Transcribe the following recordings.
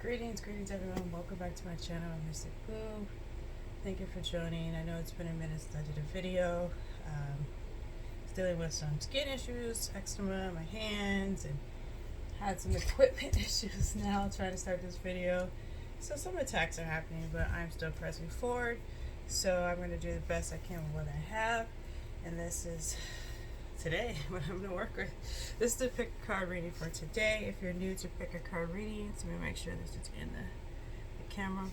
Greetings everyone. Welcome back to my channel. I'm Mystic Blue. Thank you for joining. I know it's been a minute since I did a video. Dealing with some skin issues, eczema on my hands, and had some equipment issues now trying to start this video. So some attacks are happening, but I'm still pressing forward. So I'm going to do the best I can with what I have. And this is today what I'm going to work with. This is the pick a card reading for today. If you're new to pick a card readings, let me make sure this is in the camera.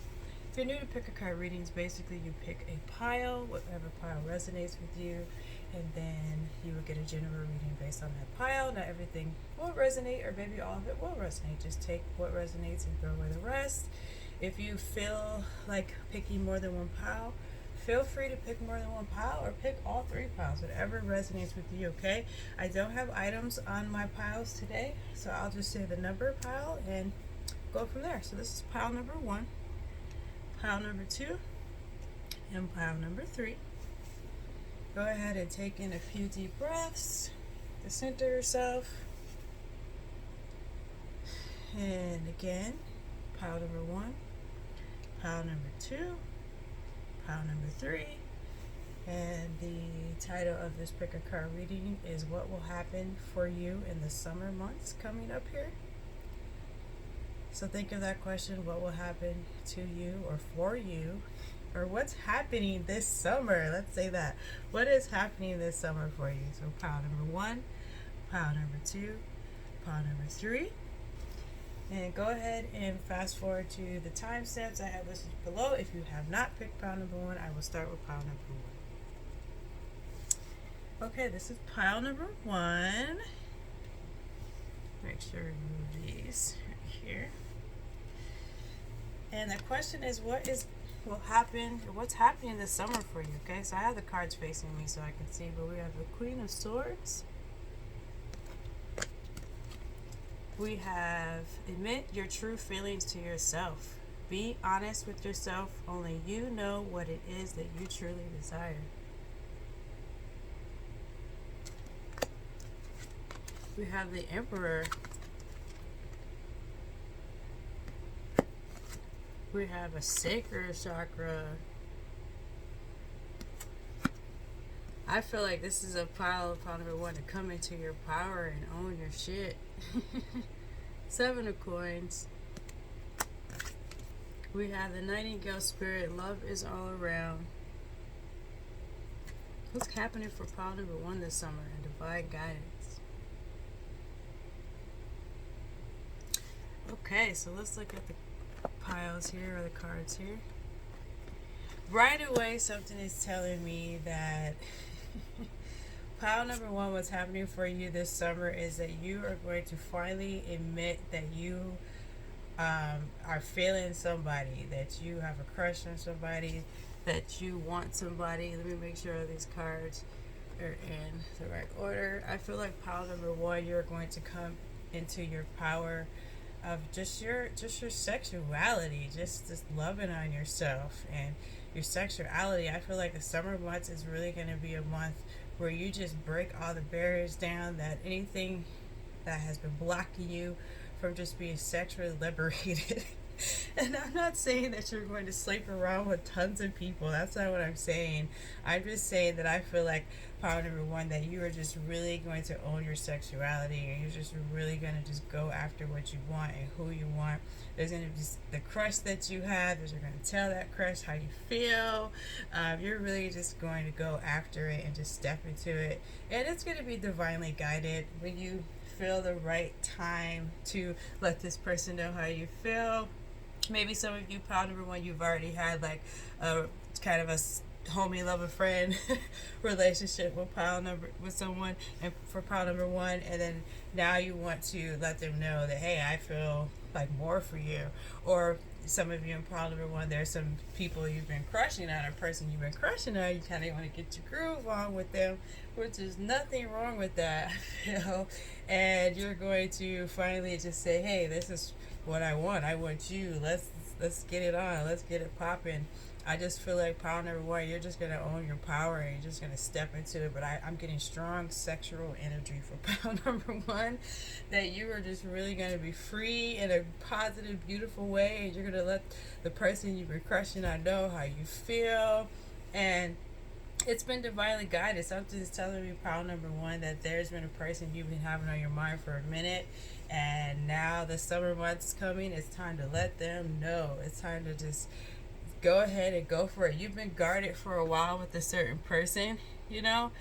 If you're new to pick a card readings, basically you pick a pile, whatever pile resonates with you, and then you will get a general reading based on that pile. Not everything will resonate, or maybe all of it will resonate. Just take what resonates and throw away the rest. If you feel like picking more than one pile, feel free to pick more than one pile or pick all three piles, whatever resonates with you, okay? I don't have items on my piles today, so I'll just say the number pile and go from there. So this is pile number 1, pile number 2, and pile number 3. Go ahead and take in a few deep breaths to center yourself. And again, pile number 1, pile number 2, pile number 3, and the title of this pick a card reading is what will happen for you in the summer months coming up here. So think of that question, what will happen to you or for you, or what's happening this summer? Let's say that. What is happening this summer for you? So pile number 1, pile number 2, pile number 3. And go ahead and fast forward to the timestamps I have listed below. If you have not picked pile number 1, I will start with pile number 1. Okay, this is pile number 1. Make sure to remove these right here. And the question is, what's happening this summer for you? Okay, so I have the cards facing me so I can see, but we have the Queen of Swords. We have admit your true feelings to yourself. Be honest with yourself. Only you know what it is that you truly desire. We have the Emperor. We have a sacral chakra. I feel like this is a pile number 1 to come into your power and own your shit. 7 of coins. We have the Nightingale spirit. Love is all around. What's happening for pile number 1 this summer? And divine guidance. Okay, so let's look at the piles here, or the cards here. Right away, something is telling me that pile number 1, what's happening for you this summer is that you are going to finally admit that you are feeling somebody, that you have a crush on somebody, that you want somebody. Let me make sure these cards are in the right order. I feel like pile number 1, you're going to come into your power of just your sexuality, just loving on yourself and your sexuality. I feel like the summer months is really going to be a month where you just break all the barriers down, that anything that has been blocking you from just being sexually liberated. And I'm not saying that you're going to sleep around with tons of people. That's not what I'm saying. I'm just saying that I feel like pile number 1, that you are just really going to own your sexuality, and you're just really going to just go after what you want and who you want. There's going to be the crush that you have. You're going to tell that crush how you feel. You're really just going to go after it and just step into it. And it's going to be divinely guided when you feel the right time to let this person know how you feel. Maybe some of you, pile number 1, you've already had like a kind of a homie, lover, friend relationship with someone, and for pile number 1, and then now you want to let them know that, hey, I feel like more for you. Or some of you in pile number 1, there's some people you've been crushing on, or person you've been crushing on. You kind of want to get your groove on with them, which is nothing wrong with that, you know. And you're going to finally just say, hey, this is what I want. I want you. Let's get it on. Let's get it popping. I just feel like pile number one, you're just gonna own your power and you're just gonna step into it. But I'm getting strong sexual energy for pile number one, that you are just really gonna be free in a positive, beautiful way, and you're gonna let the person you've been crushing know how you feel, and it's been divinely guided. Something's telling me, pile number one, that there's been a person you've been having on your mind for a minute, and now the summer months coming. It's time to let them know. It's time to just go ahead and go for it. You've been guarded for a while with a certain person, you know,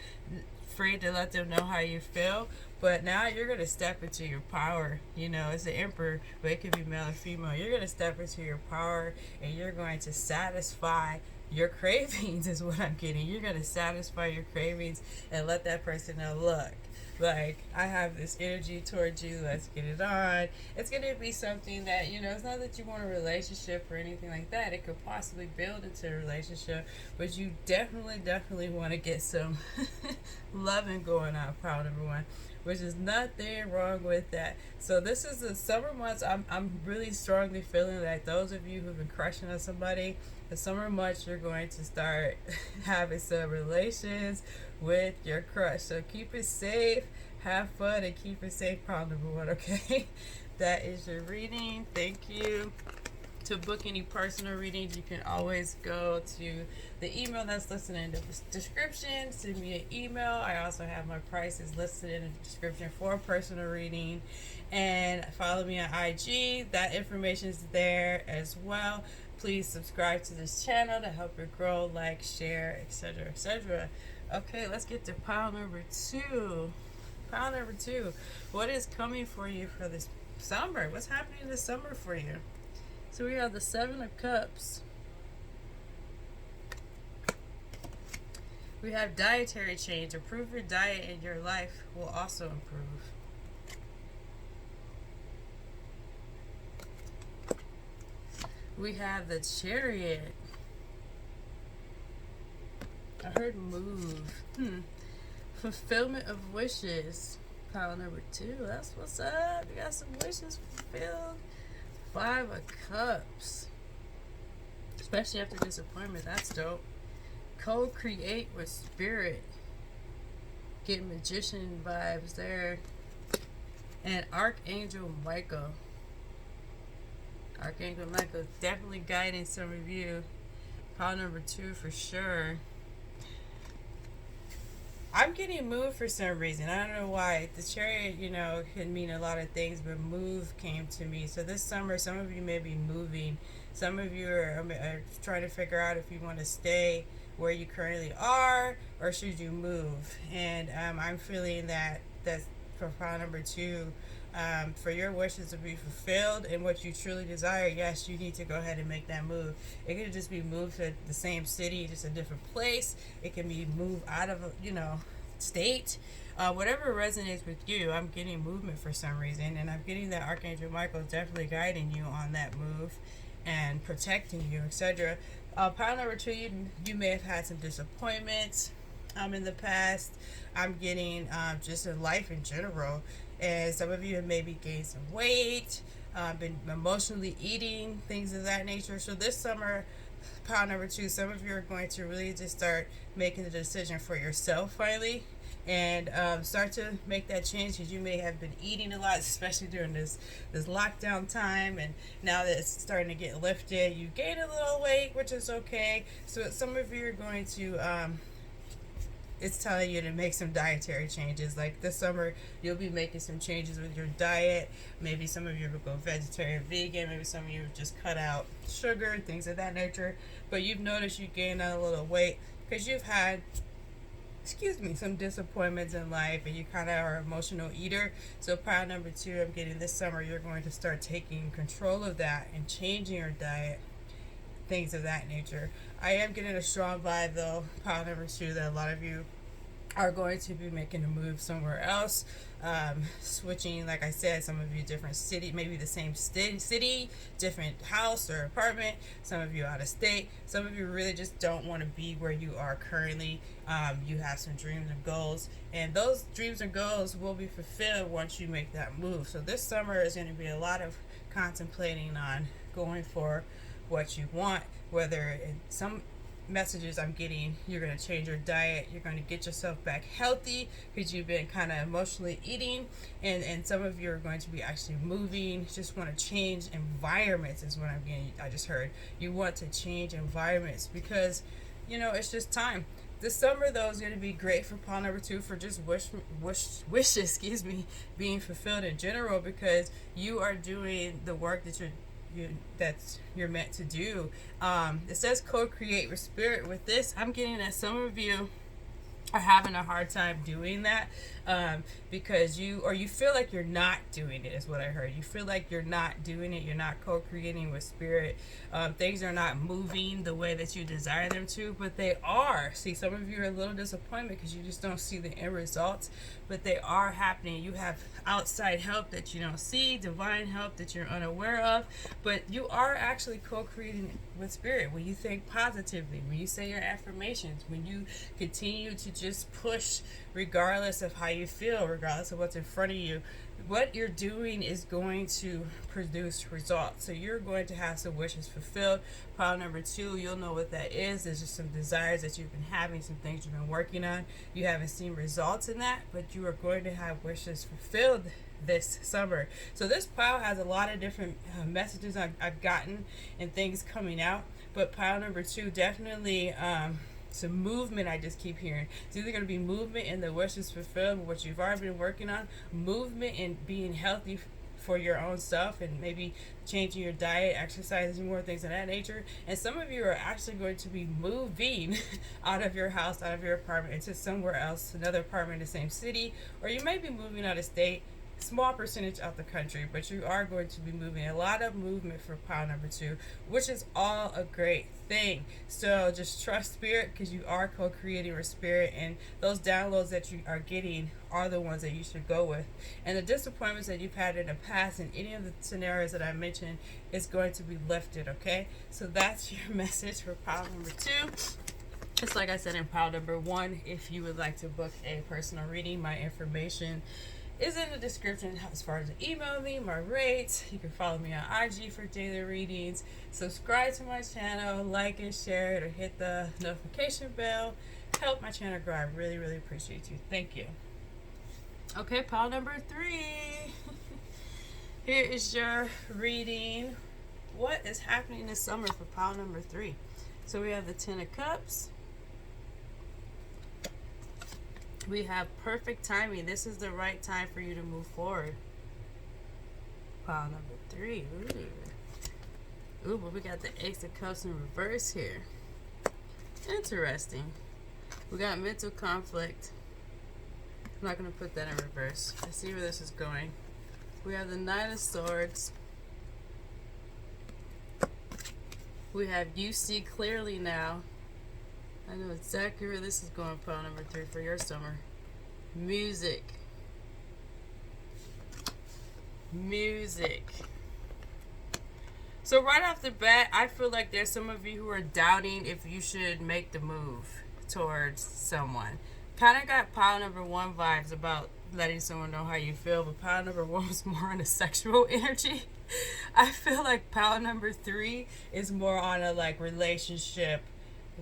afraid to let them know how you feel. But now you're going to step into your power. You know, it's the emperor, but it could be male or female. You're going to step into your power, and you're going to satisfy your cravings, is what I'm getting. You're going to satisfy your cravings and let that person know, look, like, I have this energy towards you, let's get it on. It's going to be something that, you know, it's not that you want a relationship or anything like that. It could possibly build into a relationship, but you definitely want to get some loving going on, pile number one, which is nothing wrong with that. So this is the summer months. I'm really strongly feeling that those of you who've been crushing on somebody, the summer months, you're going to start having some relations with your crush. So keep it safe, have fun, and keep it safe, pile number one, okay? That is your reading. Thank you. To book any personal readings, you can always go to the email that's listed in the description. Send me an email. I also have my prices listed in the description for a personal reading. And follow me on IG. That information is there as well. Please subscribe to this channel to help it grow, like, share, etc., etc. Okay, let's get to pile number two. Pile number two. What is coming for you for this summer? What's happening this summer for you? So we have the Seven of Cups. We have dietary change. Improve your diet and your life will also improve. We have the Chariot. I heard move. Fulfillment of wishes. Pile number two. That's what's up. You got some wishes fulfilled. Five of Cups. Especially after disappointment. That's dope. Co-create with spirit. Get magician vibes there. And Archangel Michael. Archangel Michael definitely guiding some of you. Pile number two for sure. I'm getting moved for some reason. I don't know why. The Chariot, you know, can mean a lot of things, but move came to me. So this summer, some of you may be moving. Some of you are trying to figure out if you want to stay where you currently are or should you move. And I'm feeling that that's for pile number two. For your wishes to be fulfilled and what you truly desire, yes, you need to go ahead and make that move. It could just be moved to the same city, just a different place. It can be moved out of, you know, state. Whatever resonates with you, I'm getting movement for some reason, and I'm getting that Archangel Michael is definitely guiding you on that move and protecting you, etc. Pile number two, you may have had some disappointments in the past. I'm getting just in life in general. And some of you have maybe gained some weight, been emotionally eating, things of that nature. So this summer, pile number two, some of you are going to really just start making the decision for yourself finally, and start to make that change, because you may have been eating a lot, especially during this lockdown time, and now that it's starting to get lifted, you gain a little weight, which is okay. So some of you are going to it's telling you to make some dietary changes. Like this summer, you'll be making some changes with your diet. Maybe some of you will go vegetarian, vegan. Maybe some of you just cut out sugar, things of that nature. But you've noticed you gained a little weight because you've had, some disappointments in life, and you kind of are an emotional eater. So pile number two, I'm getting this summer, you're going to start taking control of that and changing your diet, things of that nature. I am getting a strong vibe though, pile number two, that a lot of you are going to be making a move somewhere else, switching, like I said, some of you different city, maybe the same city, different house or apartment, some of you out of state, some of you really just don't want to be where you are currently. You have some dreams and goals, and those dreams and goals will be fulfilled once you make that move. So this summer is going to be a lot of contemplating on going for what you want. Whether in some messages I'm getting, you're going to change your diet, you're going to get yourself back healthy because you've been kind of emotionally eating, and some of you are going to be actually moving, just want to change environments is what I'm getting. I just heard you want to change environments because it's just time. This summer though is going to be great for pile number 2 for just wishes being fulfilled in general, because you are doing the work that you're meant to do. It says co-create with spirit. With this, I'm getting that some of you are having a hard time doing that, because you feel like you're not doing it, is what I heard. You feel like you're not doing it, you're not co-creating with spirit. Things are not moving the way that you desire them to, but they are. See, some of you are a little disappointed because you just don't see the end results, but they are happening. You have outside help that you don't see, divine help that you're unaware of, but you are actually co-creating with spirit when you think positively, when you say your affirmations, when you continue to just push regardless of how you feel, regardless of what's in front of you. What you're doing is going to produce results. So you're going to have some wishes fulfilled. Pile number 2, you'll know what that is. There's just some desires that you've been having, some things you've been working on. You haven't seen results in that, but you are going to have wishes fulfilled this summer. So this pile has a lot of different messages I've gotten and things coming out, but pile number 2 definitely some movement. I just keep hearing it's either going to be movement in the wishes fulfilled, what you've already been working on, movement in being healthy for your own self, and maybe changing your diet, exercising more, things of that nature. And some of you are actually going to be moving out of your house, out of your apartment, into somewhere else, another apartment in the same city, or you may be moving out of state. Small percentage out the country, but you are going to be moving. A lot of movement for pile number 2, which is all a great thing. So just trust spirit, because you are co-creating with spirit, and those downloads that you are getting are the ones that you should go with. And the disappointments that you've had in the past in any of the scenarios that I mentioned is going to be lifted. Okay, so that's your message for pile number 2. Just like I said in pile number 1, if you would like to book a personal reading, my information is in the description as far as email me, my rates. You can follow me on IG for daily readings. Subscribe to my channel, like and share it, or hit the notification bell. Help my channel grow. I really, really appreciate you. Thank you. Okay, pile number 3. Here is your reading. What is happening this summer for pile number 3? So we have the 10 of Cups. We have perfect timing. This is the right time for you to move forward. Pile number 3. Ooh, but we got the Ace of Cups in reverse here. Interesting. We got mental conflict. I'm not going to put that in reverse. I see where this is going. We have the Knight of Swords. We have you see clearly now. I know exactly where this is going, pile number 3 for your summer. Music. So right off the bat, I feel like there's some of you who are doubting if you should make the move towards someone. Kind of got pile number 1 vibes about letting someone know how you feel, but pile number 1 was more on a sexual energy. I feel like pile number 3 is more on a relationship,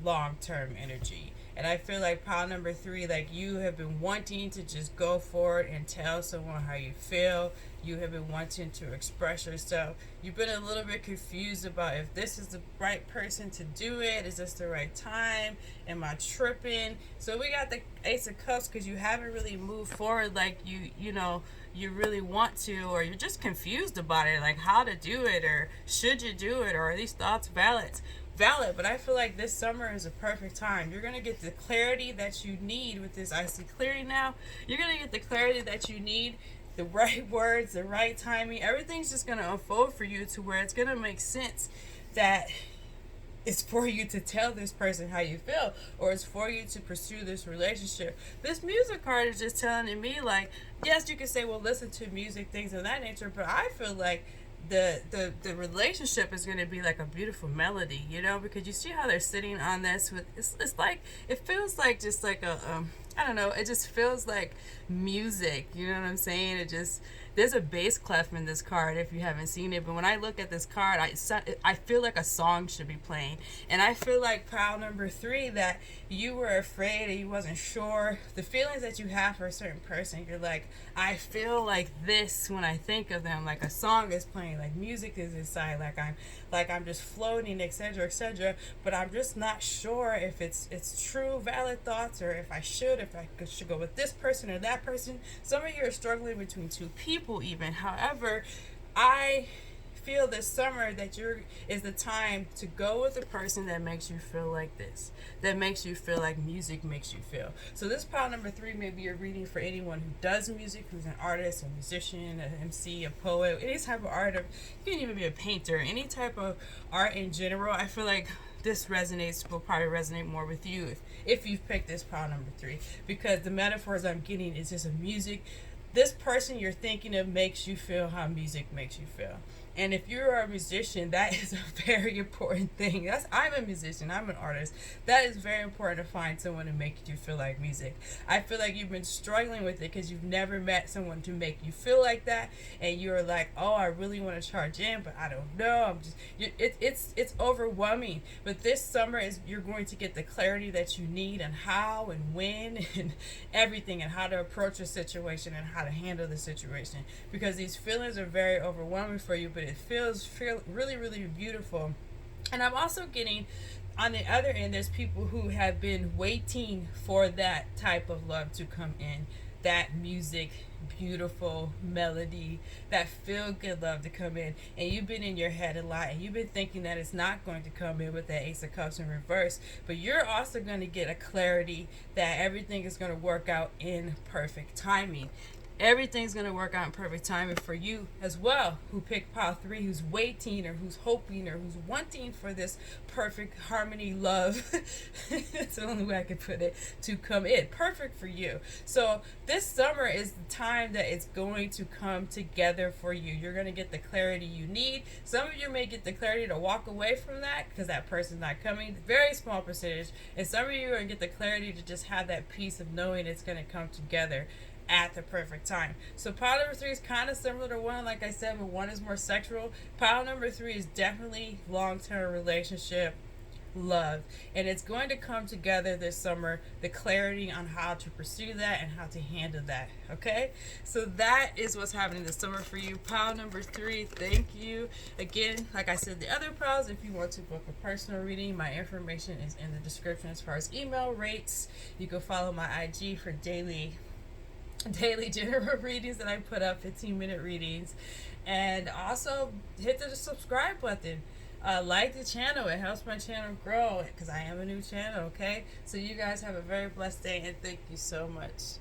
long-term energy. And I feel like pile number 3, you have been wanting to just go forward and tell someone how you feel. You have been wanting to express yourself. You've been a little bit confused about if this is the right person to do it. Is this the right time? Am I tripping? So we got the Ace of Cups because you haven't really moved forward like you really want to, or you're just confused about it, like how to do it, or should you do it, or are these thoughts valid, but I feel like this summer is a perfect time. You're going to get the clarity that you need with this I see clearing now. You're going to get the clarity that you need, the right words, the right timing. Everything's just going to unfold for you to where it's going to make sense that it's for you to tell this person how you feel, or it's for you to pursue this relationship. This music card is just telling me, yes, you can say, well, listen to music, things of that nature, but I feel like the relationship is going to be like a beautiful melody, because you see how they're sitting on this with, it's like, it feels like just like a I don't know, it just feels like music. You know what I'm saying? There's a bass clef in this card if you haven't seen it. But when I look at this card, I feel like a song should be playing. And I feel like pile number 3, that you were afraid and you wasn't sure. The feelings that you have for a certain person, you're like, I feel like this when I think of them. Like a song is playing, like music is inside, like I'm just floating, etc., etc. But I'm just not sure if it's true, valid thoughts, or if I should go with this person or that person. Some of you are struggling between two people even. However, I feel this summer that is the time to go with a person that makes you feel like this, that makes you feel like music makes you feel. So this pile number 3 may be a reading for anyone who does music, who's an artist, a musician, an MC, a poet, any type of art. You can even be a painter, any type of art in general. I feel like this will probably resonate more with you if you've picked this pile number 3, because the metaphors I'm getting is just a music. This person you're thinking of makes you feel how music makes you feel. And if you're a musician, that is a very important thing. I'm a musician, I'm an artist. That is very important to find someone to make you feel like music. I feel like you've been struggling with it because you've never met someone to make you feel like that, and you're like, oh, I really want to charge in, but I don't know. It's overwhelming. But this summer you're going to get the clarity that you need, and how and when and everything, and how to approach a situation and how to handle the situation, because these feelings are very overwhelming for you, but it feels really, really beautiful. And I'm also getting, on the other end, there's people who have been waiting for that type of love to come in, that music, beautiful melody, that feel good love to come in, and you've been in your head a lot, and you've been thinking that it's not going to come in with that Ace of Cups in reverse. But you're also going to get a clarity that everything is going to work out in perfect timing. Everything's going to work out in perfect timing for you as well, who picked pile 3, who's waiting or who's hoping or who's wanting for this perfect harmony love. That's the only way I can put it, to come in. Perfect for you. So this summer is the time that it's going to come together for you. You're going to get the clarity you need. Some of you may get the clarity to walk away from that because that person's not coming. Very small percentage. And some of you are going to get the clarity to just have that peace of knowing it's going to come together at the perfect time. So pile number 3 is kind of similar to 1, like I said, but 1 is more sexual. Pile number 3 is definitely long-term relationship, love, and it's going to come together this summer, the clarity on how to pursue that and how to handle that. Okay, so that is what's happening this summer for you, pile number 3. Thank you again. Like I said, the other piles, if you want to book a personal reading, my information is in the description as far as email rates. You can follow my IG for daily general readings that I put up, 15-minute readings. And also hit the subscribe button. Like the channel. It helps my channel grow because I am a new channel. Okay, so you guys have a very blessed day, and thank you so much.